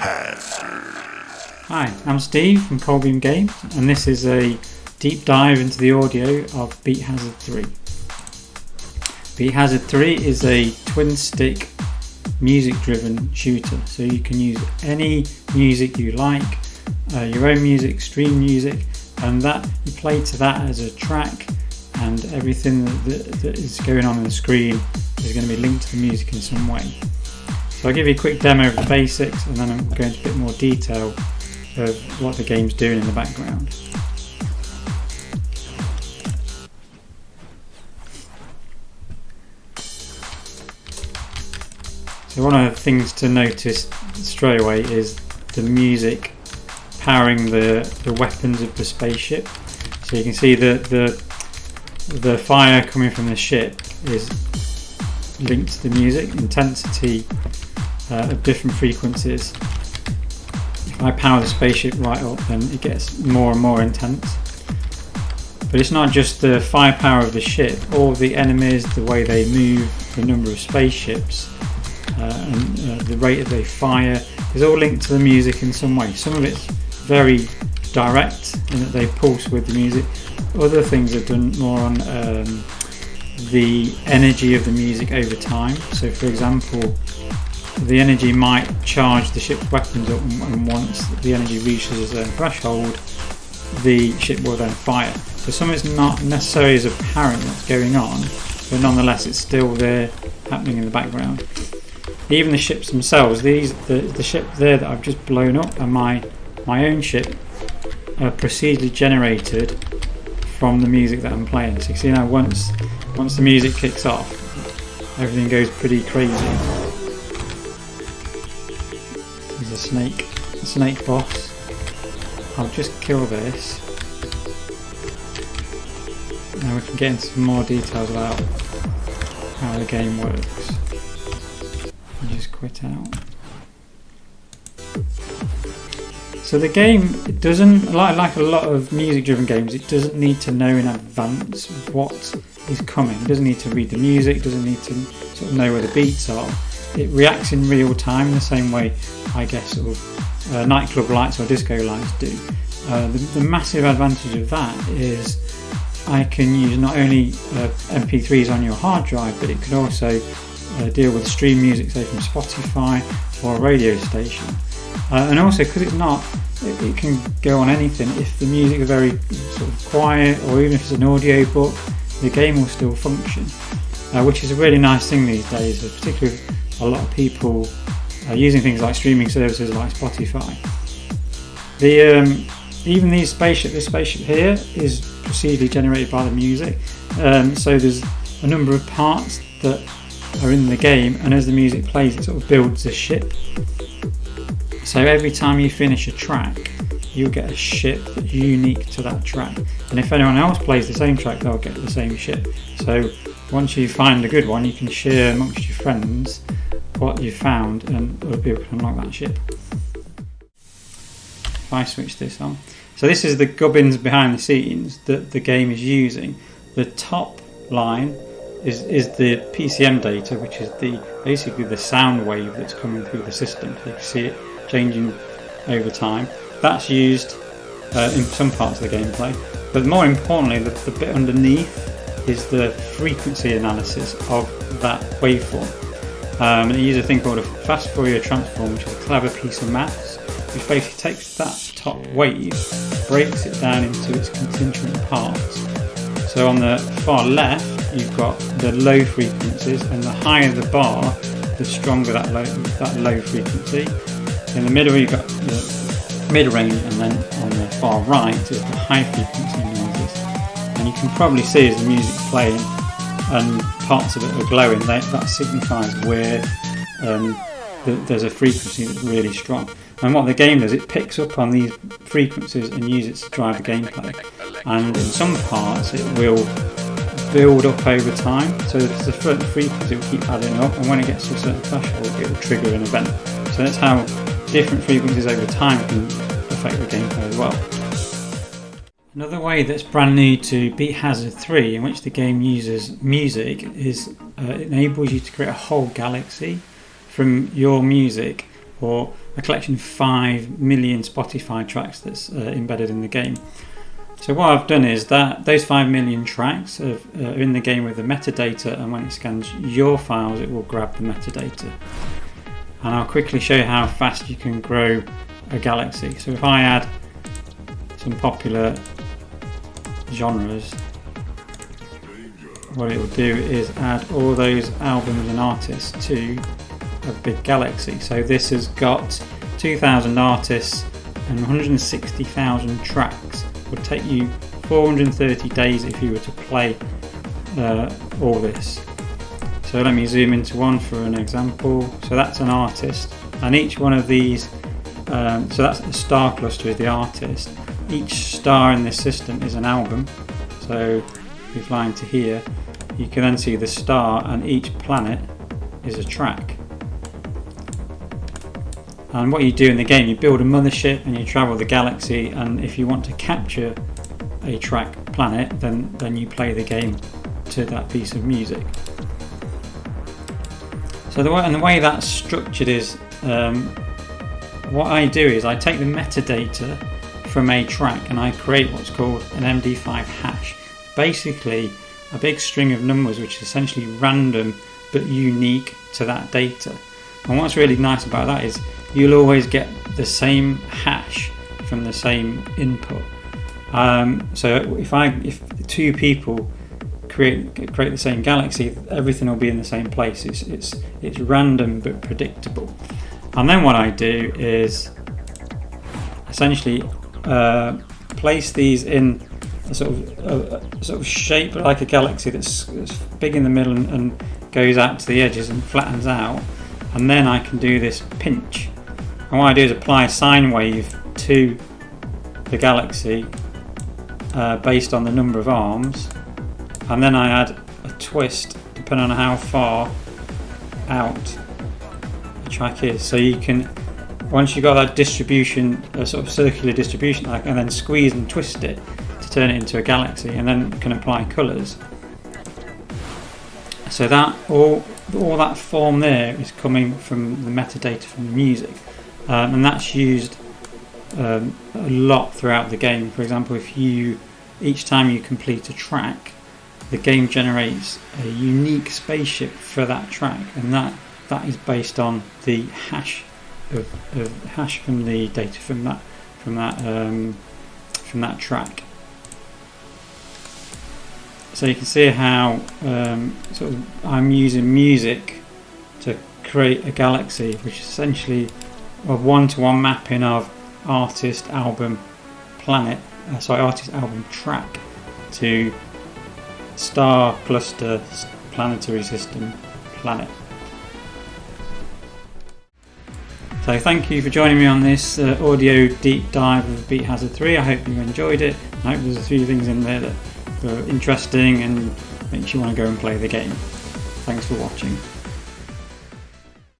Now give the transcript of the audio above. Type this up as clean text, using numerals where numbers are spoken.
Hi, I'm Steve from Colbeam Games, and this is a deep dive into the audio of Beat Hazard 3. Beat Hazard 3 is a twin-stick music-driven shooter, so you can use any music you like, your own music, stream music, and that you play to that as a track, and everything that is going on the screen is going to be linked to the music in some way. So I'll give you a quick demo of the basics, and then I'll go into a bit more detail of what the game's doing in the background. So one of the things to notice straight away is the music powering the weapons of the spaceship. So you can see the fire coming from the ship is linked to the music, intensity of different frequencies. If I power the spaceship right up, then it gets more and more intense. But it's not just the firepower of the ship, all the enemies, the way they move, the number of spaceships, and the rate that they fire is all linked to the music in some way. Some of it's very direct in that they pulse with the music. Other things are done more on the energy of the music over time. So for example, the energy might charge the ship's weapons up, and once the energy reaches a certain threshold, the ship will then fire. So some of it's not necessarily as apparent what's going on, but nonetheless it's still there happening in the background. Even the ships themselves, the ship there that I've just blown up and my own ship are procedurally generated from the music that I'm playing. So you see now once the music kicks off, everything goes pretty crazy. There's a snake boss. I'll just kill this. Now we can get into some more details about how the game works. I'll just quit out. So the game, it doesn't, like a lot of music-driven games, it doesn't need to know in advance what is coming. It doesn't need to read the music, it doesn't need to sort of know where the beats are. It reacts in real time in the same way, I guess, sort of nightclub lights or disco lights do. The massive advantage of that is I can use not only MP3s on your hard drive, but it can also deal with stream music, say from Spotify or a radio station. And also, because it's not, it can go on anything. If the music is very sort of quiet, or even if it's an audio book, the game will still function, which is a really nice thing these days, particularly with a lot of people using things like streaming services like Spotify. Even this spaceship here is procedurally generated by the music. So there's a number of parts that are in the game, and as the music plays, it sort of builds a ship. So every time you finish a track, you'll get a ship that's unique to that track. And if anyone else plays the same track, they'll get the same ship. So once you find a good one, you can share amongst your friends what you found, and other people can unlock that ship. If I switch this on. So this is the gubbins behind the scenes that the game is using. The top line is the PCM data, which is basically the sound wave that's coming through the system. So you can see it changing over time. That's used in some parts of the gameplay, but more importantly, the bit underneath is the frequency analysis of that waveform. And it uses a thing called a fast Fourier transform, which is a clever piece of maths, which basically takes that top wave, breaks it down into its constituent parts. So on the far left, you've got the low frequencies, and the higher the bar, the stronger that low frequency. In the middle, you've got the mid-range, and then on the far right is the high frequency noises. And you can probably see as the music's playing and parts of it are glowing, that signifies where there's a frequency that's really strong. And what the game does, it picks up on these frequencies and uses it to drive the gameplay. And in some parts, it will build up over time. So if there's a certain frequency, it will keep adding up, and when it gets to a certain threshold, it will trigger an event. So that's how different frequencies over time can affect the gameplay as well. Another way that's brand new to Beat Hazard 3, in which the game uses music, is it enables you to create a whole galaxy from your music or a collection of 5 million Spotify tracks that's embedded in the game. So what I've done is that those 5 million tracks are in the game with the metadata, and when it scans your files it will grab the metadata. And I'll quickly show you how fast you can grow a galaxy. So if I add some popular genres, what it will do is add all those albums and artists to a big galaxy. So this has got 2,000 artists and 160,000 tracks. It would take you 430 days if you were to play all this. So let me zoom into one for an example. So that's an artist, and each one of these, so that's the star cluster is the artist. Each star in this system is an album. So if you fly into here, you can then see the star, and each planet is a track. And what you do in the game, you build a mothership and you travel the galaxy, and if you want to capture a track planet, then you play the game to that piece of music. So the way that's structured is, what I do is I take the metadata from a track and I create what's called an MD5 hash. Basically a big string of numbers which is essentially random but unique to that data. And what's really nice about that is you'll always get the same hash from the same input. So if two people create the same galaxy, everything will be in the same place. It's random but predictable. And then what I do is essentially place these in a sort of shape like a galaxy that's big in the middle and goes out to the edges and flattens out. And then I can do this pinch. And what I do is apply a sine wave to the galaxy based on the number of arms, and then I add a twist depending on how far out the track is. So you can, once you've got that distribution, a sort of circular distribution, I can then squeeze and twist it to turn it into a galaxy, and then can apply colours. So that all that form there is coming from the metadata from the music, and that's used a lot throughout the game. For example, each time you complete a track, the game generates a unique spaceship for that track, and that is based on the hash from the data from that track. So you can see how I'm using music to create a galaxy, which is essentially a one-to-one mapping of artist, album, artist, album, track to star, cluster, planetary system, planet. So thank you for joining me on this audio deep dive of Beat Hazard 3. I hope you enjoyed it. I hope there's a few things in there that were interesting and makes you want to go and play the game. Thanks for watching.